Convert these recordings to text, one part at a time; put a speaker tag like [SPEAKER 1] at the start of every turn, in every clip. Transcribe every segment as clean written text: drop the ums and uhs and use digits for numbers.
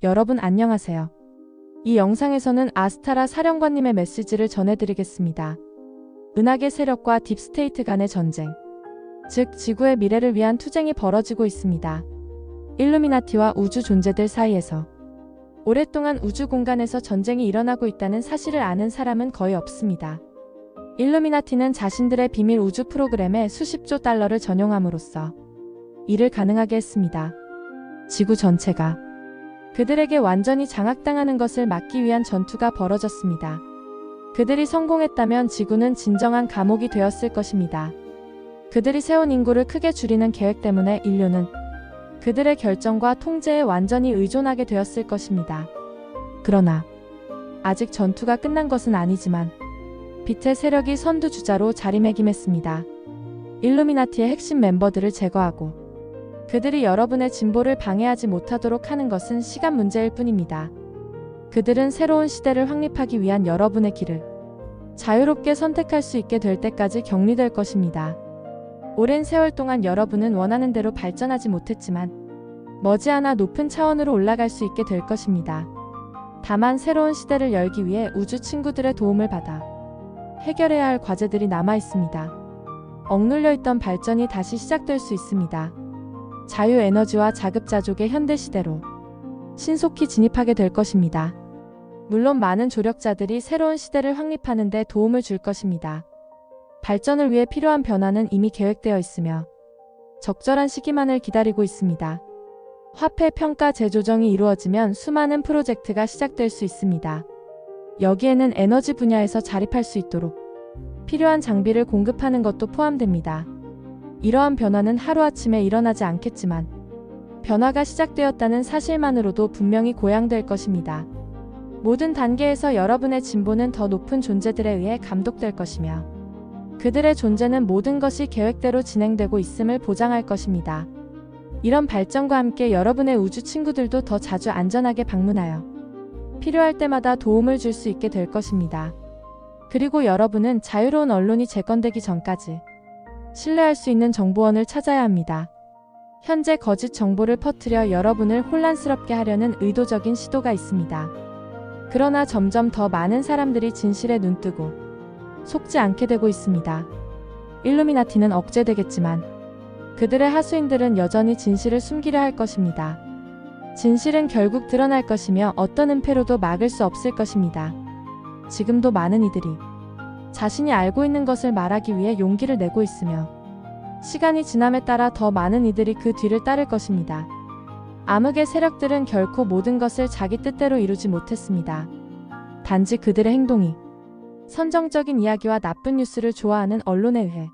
[SPEAKER 1] 여러분 안녕하세요. 이 영상에서는 아스타라 사령관님의 메시지를 전해드리겠습니다. 은하계 세력과 딥스테이트 간의 전쟁, 즉 지구의 미래를 위한 투쟁이 벌어지고 있습니다. 일루미나티와 우주 존재들 사이에서 오랫동안 우주 공간에서 전쟁이 일어나고 있다는 사실을 아는 사람은 거의 없습니다. 일루미나티는 자신들의 비밀 우주 프로그램에 수십조 달러를 전용함으로써 이를 가능하게 했습니다. 지구 전체가 그들에게 완전히 장악당하는 것을 막기 위한 전투가 벌어졌습니다. 그들이 성공했다면 지구는 진정한 감옥이 되었을 것입니다. 그들이 세운 인구를 크게 줄이는 계획 때문에 인류는 그들의 결정과 통제에 완전히 의존하게 되었을 것입니다. 그러나 아직 전투가 끝난 것은 아니지만 빛의 세력이 선두주자로 자리매김했습니다. 일루미나티의 핵심 멤버들을 제거하고 그들이 여러분의 진보를 방해하지 못하도록 하는 것은 시간 문제일 뿐입니다. 그들은 새로운 시대를 확립하기 위한 여러분의 길을 자유롭게 선택할 수 있게 될 때까지 격리될 것입니다. 오랜 세월 동안 여러분은 원하는 대로 발전하지 못했지만 머지않아 높은 차원으로 올라갈 수 있게 될 것입니다. 다만 새로운 시대를 열기 위해 우주 친구들의 도움을 받아 해결해야 할 과제들이 남아 있습니다. 억눌려 있던 발전이 다시 시작될 수 있습니다. 자유에너지와 자급자족의 현대시대로 신속히 진입하게 될 것입니다. 물론 많은 조력자들이 새로운 시대를 확립하는 데 도움을 줄 것입니다. 발전을 위해 필요한 변화는 이미 계획되어 있으며 적절한 시기만을 기다리고 있습니다. 화폐 평가 재조정이 이루어지면 수많은 프로젝트가 시작될 수 있습니다. 여기에는 에너지 분야에서 자립할 수 있도록 필요한 장비를 공급하는 것도 포함됩니다. 이러한 변화는 하루아침에 일어나지 않겠지만 변화가 시작되었다는 사실만으로도 분명히 고양될 것입니다. 모든 단계에서 여러분의 진보는 더 높은 존재들에 의해 감독될 것이며 그들의 존재는 모든 것이 계획대로 진행되고 있음을 보장할 것입니다. 이런 발전과 함께 여러분의 우주 친구들도 더 자주 안전하게 방문하여 필요할 때마다 도움을 줄 수 있게 될 것입니다. 그리고 여러분은 자유로운 언론이 재건되기 전까지 신뢰할 수 있는 정보원을 찾아야 합니다. 현재 거짓 정보를 퍼뜨려 여러분을 혼란스럽게 하려는 의도적인 시도가 있습니다. 그러나 점점 더 많은 사람들이 진실에 눈뜨고 속지 않게 되고 있습니다. 일루미나티는 억제되겠지만 그들의 하수인들은 여전히 진실을 숨기려 할 것입니다. 진실은 결국 드러날 것이며 어떤 은폐로도 막을 수 없을 것입니다. 지금도 많은 이들이 자신이 알고 있는 것을 말하기 위해 용기를 내고 있으며 시간이 지남에 따라 더 많은 이들이 그 뒤를 따를 것입니다. 암흑의 세력들은 결코 모든 것을 자기 뜻대로 이루지 못했습니다. 단지 그들의 행동이 선정적인 이야기와 나쁜 뉴스를 좋아하는 언론에 의해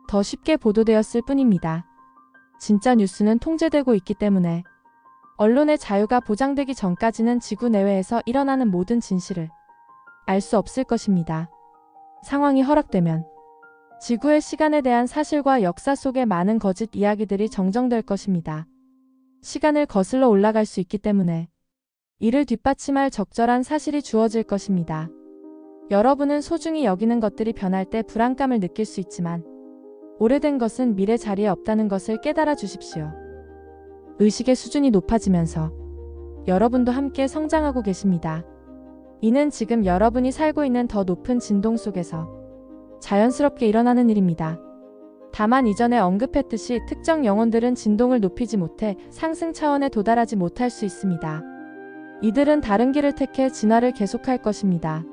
[SPEAKER 1] 더 쉽게 보도되었을 뿐입니다. 진짜 뉴스는 통제되고 있기 때문에 언론의 자유가 보장되기 전까지는 지구 내외에서 일어나는 모든 진실을 알 수 없을 것입니다. 상황이 허락되면 지구의 시간에 대한 사실과 역사 속의 많은 거짓 이야기들이 정정될 것입니다. 시간을 거슬러 올라갈 수 있기 때문에 이를 뒷받침할 적절한 사실이 주어질 것입니다. 여러분은 소중히 여기는 것들이 변할 때 불안감을 느낄 수 있지만 오래된 것은 미래 자리에 없다는 것을 깨달아 주십시오. 의식의 수준이 높아지면서 여러분도 함께 성장하고 계십니다. 이는 지금 여러분이 살고 있는 더 높은 진동 속에서 자연스럽게 일어나는 일입니다. 다만 이전에 언급했듯이 특정 영혼들은 진동을 높이지 못해 상승 차원에 도달하지 못할 수 있습니다. 이들은 다른 길을 택해 진화를 계속할 것입니다.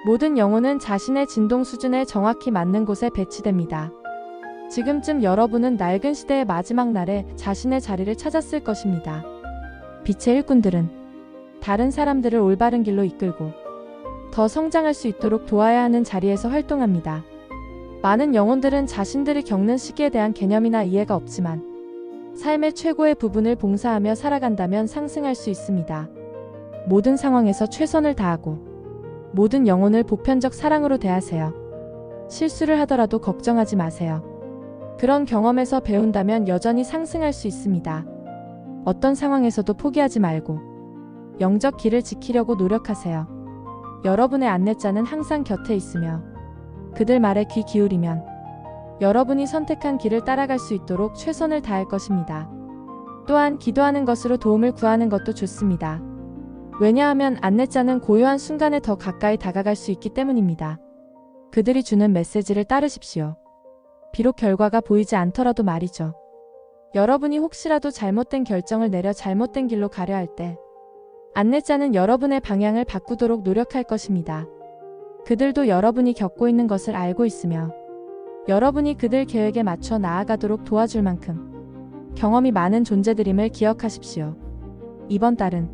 [SPEAKER 1] 모든 영혼은 자신의 진동 수준에 정확히 맞는 곳에 배치됩니다. 지금쯤 여러분은 낡은 시대의 마지막 날에 자신의 자리를 찾았을 것입니다. 빛의 일꾼들은 다른 사람들을 올바른 길로 이끌고 더 성장할 수 있도록 도와야 하는 자리에서 활동합니다. 많은 영혼들은 자신들이 겪는 시기에 대한 개념이나 이해가 없지만 삶의 최고의 부분을 봉사하며 살아간다면 상승할 수 있습니다. 모든 상황에서 최선을 다하고 모든 영혼을 보편적 사랑으로 대하세요. 실수를 하더라도 걱정하지 마세요. 그런 경험에서 배운다면 여전히 상승할 수 있습니다. 어떤 상황에서도 포기하지 말고 영적 길을 지키려고 노력하세요. 여러분의 안내자는 항상 곁에 있으며 그들 말에 귀 기울이면 여러분이 선택한 길을 따라갈 수 있도록 최선을 다할 것입니다. 또한 기도하는 것으로 도움을 구하는 것도 좋습니다. 왜냐하면 안내자는 고요한 순간에 더 가까이 다가갈 수 있기 때문입니다. 그들이 주는 메시지를 따르십시오. 비록 결과가 보이지 않더라도 말이죠. 여러분이 혹시라도 잘못된 결정을 내려 잘못된 길로 가려 할 때 안내자는 여러분의 방향을 바꾸도록 노력할 것입니다. 그들도 여러분이 겪고 있는 것을 알고 있으며 여러분이 그들 계획에 맞춰 나아가도록 도와줄 만큼 경험이 많은 존재들임을 기억하십시오. 이번 달은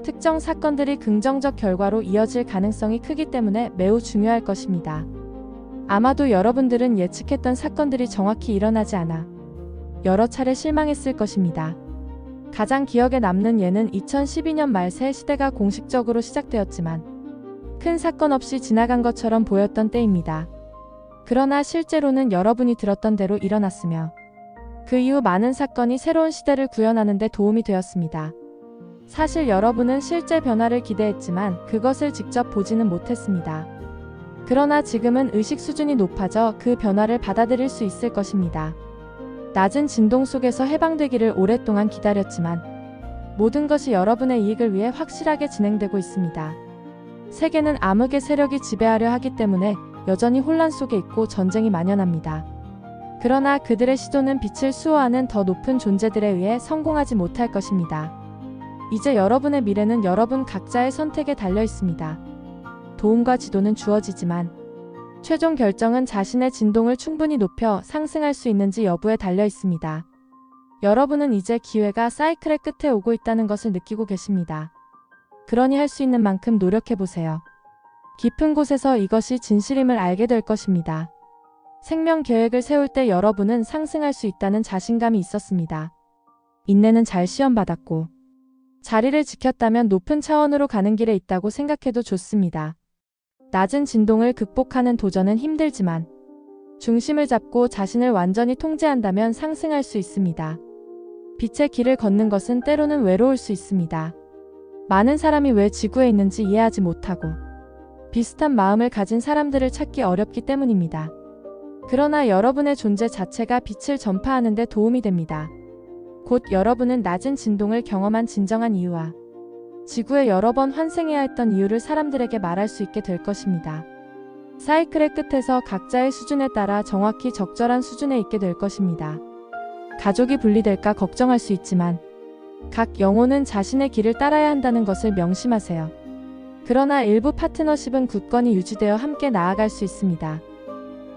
[SPEAKER 1] 특정 사건들이 긍정적 결과로 이어질 가능성이 크기 때문에 매우 중요할 것입니다. 아마도 여러분들은 예측했던 사건들이 정확히 일어나지 않아 여러 차례 실망했을 것입니다. 가장 기억에 남는 예는 2012년 말 새 시대가 공식적으로 시작되었지만 큰 사건 없이 지나간 것처럼 보였던 때입니다. 그러나 실제로는 여러분이 들었던 대로 일어났으며 그 이후 많은 사건이 새로운 시대를 구현하는 데 도움이 되었습니다. 사실 여러분은 실제 변화를 기대했지만 그것을 직접 보지는 못했습니다. 그러나 지금은 의식 수준이 높아져 그 변화를 받아들일 수 있을 것입니다. 낮은 진동 속에서 해방되기를 오랫동안 기다렸지만 모든 것이 여러분의 이익을 위해 확실하게 진행되고 있습니다. 세계는 암흑의 세력이 지배하려 하기 때문에 여전히 혼란 속에 있고 전쟁이 만연합니다. 그러나 그들의 시도는 빛을 수호하는 더 높은 존재들에 의해 성공하지 못할 것입니다. 이제 여러분의 미래는 여러분 각자의 선택에 달려 있습니다. 도움과 지도는 주어지지만 최종 결정은 자신의 진동을 충분히 높여 상승할 수 있는지 여부에 달려 있습니다. 여러분은 이제 기회가 사이클의 끝에 오고 있다는 것을 느끼고 계십니다. 그러니 할 수 있는 만큼 노력해보세요. 깊은 곳에서 이것이 진실임을 알게 될 것입니다. 생명 계획을 세울 때 여러분은 상승할 수 있다는 자신감이 있었습니다. 인내는 잘 시험받았고 자리를 지켰다면 높은 차원으로 가는 길에 있다고 생각해도 좋습니다. 낮은 진동을 극복하는 도전은 힘들지만 중심을 잡고 자신을 완전히 통제한다면 상승할 수 있습니다. 빛의 길을 걷는 것은 때로는 외로울 수 있습니다. 많은 사람이 왜 지구에 있는지 이해하지 못하고 비슷한 마음을 가진 사람들을 찾기 어렵기 때문입니다. 그러나 여러분의 존재 자체가 빛을 전파하는 데 도움이 됩니다. 곧 여러분은 낮은 진동을 경험한 진정한 이유와 지구에 여러 번 환생해야 했던 이유를 사람들에게 말할 수 있게 될 것입니다. 사이클의 끝에서 각자의 수준에 따라 정확히 적절한 수준에 있게 될 것입니다. 가족이 분리될까 걱정할 수 있지만 각 영혼은 자신의 길을 따라야 한다는 것을 명심하세요. 그러나 일부 파트너십은 굳건히 유지되어 함께 나아갈 수 있습니다.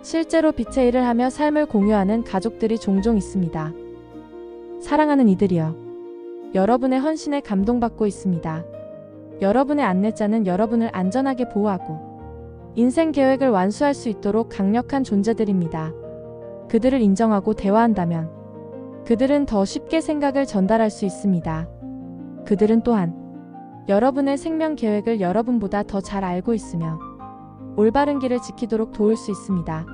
[SPEAKER 1] 실제로 빛의 일을 하며 삶을 공유하는 가족들이 종종 있습니다. 사랑하는 이들이여, 여러분의 헌신에 감동받고 있습니다. 여러분의 안내자는 여러분을 안전하게 보호하고 인생 계획을 완수할 수 있도록 강력한 존재들입니다. 그들을 인정하고 대화한다면 그들은 더 쉽게 생각을 전달할 수 있습니다. 그들은 또한 여러분의 생명 계획을 여러분보다 더 잘 알고 있으며 올바른 길을 지키도록 도울 수 있습니다.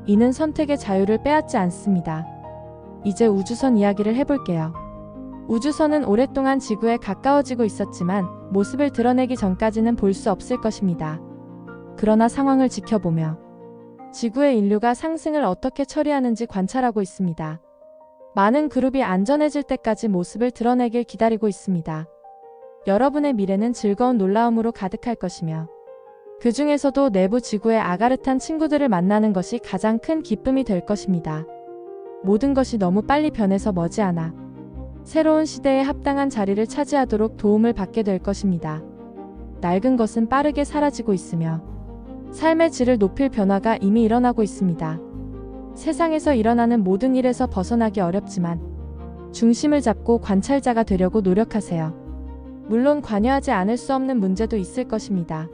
[SPEAKER 1] 이는 선택의 자유를 빼앗지 않습니다. 이제 우주선 이야기를 해볼게요. 우주선은 오랫동안 지구에 가까워지고 있었지만 모습을 드러내기 전까지는 볼 수 없을 것입니다. 그러나 상황을 지켜보며 지구의 인류가 상승을 어떻게 처리하는지 관찰하고 있습니다. 많은 그룹이 안전해질 때까지 모습을 드러내길 기다리고 있습니다. 여러분의 미래는 즐거운 놀라움으로 가득할 것이며 그 중에서도 내부 지구의 아가르탄 친구들을 만나는 것이 가장 큰 기쁨이 될 것입니다. 모든 것이 너무 빨리 변해서 머지않아 새로운 시대에 합당한 자리를 차지하도록 도움을 받게 될 것입니다. 낡은 것은 빠르게 사라지고 있으며 삶의 질을 높일 변화가 이미 일어나고 있습니다. 세상에서 일어나는 모든 일에서 벗어나기 어렵지만 중심을 잡고 관찰자가 되려고 노력하세요. 물론 관여하지 않을 수 없는 문제도 있을 것입니다.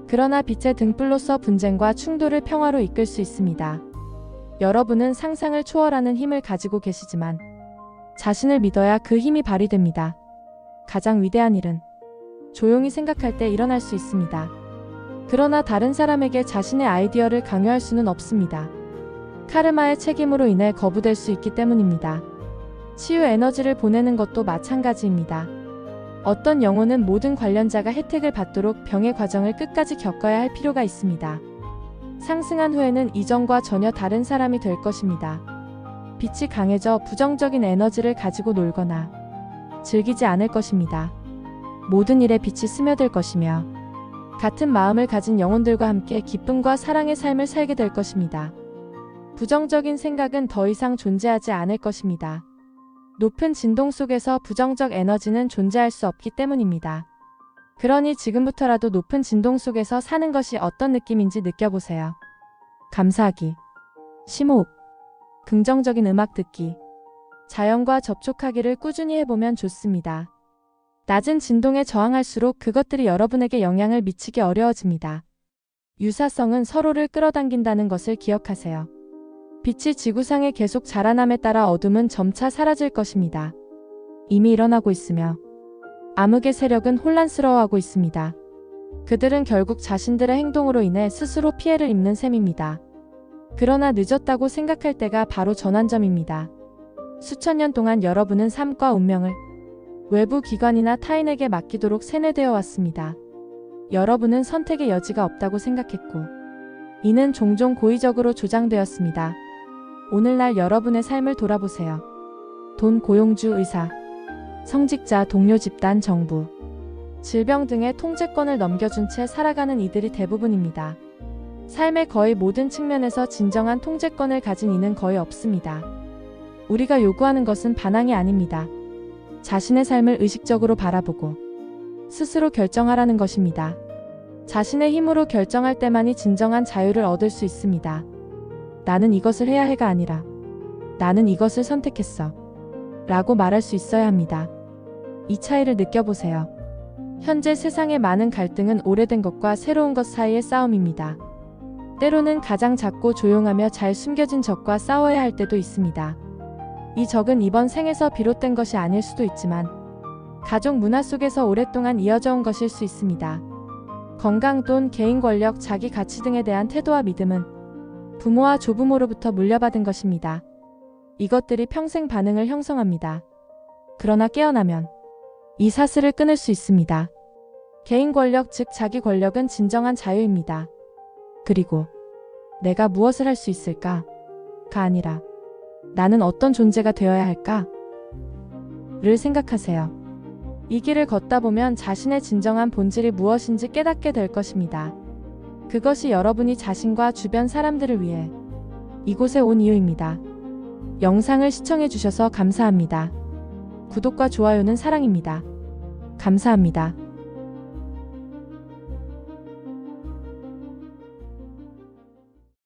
[SPEAKER 1] 그러나 빛의 등불로서 분쟁과 충돌을 평화로 이끌 수 있습니다. 여러분은 상상을 초월하는 힘을 가지고 계시지만 자신을 믿어야 그 힘이 발휘됩니다. 가장 위대한 일은 조용히 생각할 때 일어날 수 있습니다. 그러나 다른 사람에게 자신의 아이디어를 강요할 수는 없습니다. 카르마의 책임으로 인해 거부될 수 있기 때문입니다. 치유 에너지를 보내는 것도 마찬가지입니다. 어떤 영혼은 모든 관련자가 혜택을 받도록 병의 과정을 끝까지 겪어야 할 필요가 있습니다. 상승한 후에는 이전과 전혀 다른 사람이 될 것입니다. 빛이 강해져 부정적인 에너지를 가지고 놀거나 즐기지 않을 것입니다. 모든 일에 빛이 스며들 것이며 같은 마음을 가진 영혼들과 함께 기쁨과 사랑의 삶을 살게 될 것입니다. 부정적인 생각은 더 이상 존재하지 않을 것입니다. 높은 진동 속에서 부정적 에너지는 존재할 수 없기 때문입니다. 그러니 지금부터라도 높은 진동 속에서 사는 것이 어떤 느낌인지 느껴보세요. 감사하기, 심호흡, 긍정적인 음악 듣기, 자연과 접촉하기를 꾸준히 해보면 좋습니다. 낮은 진동에 저항할수록 그것들이 여러분에게 영향을 미치기 어려워집니다. 유사성은 서로를 끌어당긴다는 것을 기억하세요. 빛이 지구상에 계속 자라남에 따라 어둠은 점차 사라질 것입니다. 이미 일어나고 있으며 암흑의 세력은 혼란스러워하고 있습니다. 그들은 결국 자신들의 행동으로 인해 스스로 피해를 입는 셈입니다. 그러나 늦었다고 생각할 때가 바로 전환점입니다. 수천 년 동안 여러분은 삶과 운명을 외부 기관이나 타인에게 맡기도록 세뇌되어 왔습니다. 여러분은 선택의 여지가 없다고 생각했고, 이는 종종 고의적으로 조장되었습니다. 오늘날 여러분의 삶을 돌아보세요. 돈, 고용주, 의사, 성직자, 동료, 집단, 정부, 질병 등의 통제권을 넘겨준 채 살아가는 이들이 대부분입니다. 삶의 거의 모든 측면에서 진정한 통제권을 가진 이는 거의 없습니다. 우리가 요구하는 것은 반항이 아닙니다. 자신의 삶을 의식적으로 바라보고 스스로 결정하라는 것입니다. 자신의 힘으로 결정할 때만이 진정한 자유를 얻을 수 있습니다. 나는 이것을 해야 해가 아니라 나는 이것을 선택했어 라고 말할 수 있어야 합니다. 이 차이를 느껴보세요. 현재 세상의 많은 갈등은 오래된 것과 새로운 것 사이의 싸움입니다. 때로는 가장 작고 조용하며 잘 숨겨진 적과 싸워야 할 때도 있습니다. 이 적은 이번 생에서 비롯된 것이 아닐 수도 있지만 가족 문화 속에서 오랫동안 이어져 온 것일 수 있습니다. 건강, 돈, 개인 권력, 자기 가치 등에 대한 태도와 믿음은 부모와 조부모로부터 물려받은 것입니다. 이것들이 평생 반응을 형성합니다. 그러나 깨어나면 이 사슬을 끊을 수 있습니다. 개인 권력, 즉 자기 권력은 진정한 자유입니다. 그리고 내가 무엇을 할 수 있을까? 가 아니라 나는 어떤 존재가 되어야 할까? 를 생각하세요. 이 길을 걷다 보면 자신의 진정한 본질이 무엇인지 깨닫게 될 것입니다. 그것이 여러분이 자신과 주변 사람들을 위해 이곳에 온 이유입니다. 영상을 시청해주셔서 감사합니다. 구독과 좋아요는 사랑입니다. 감사합니다.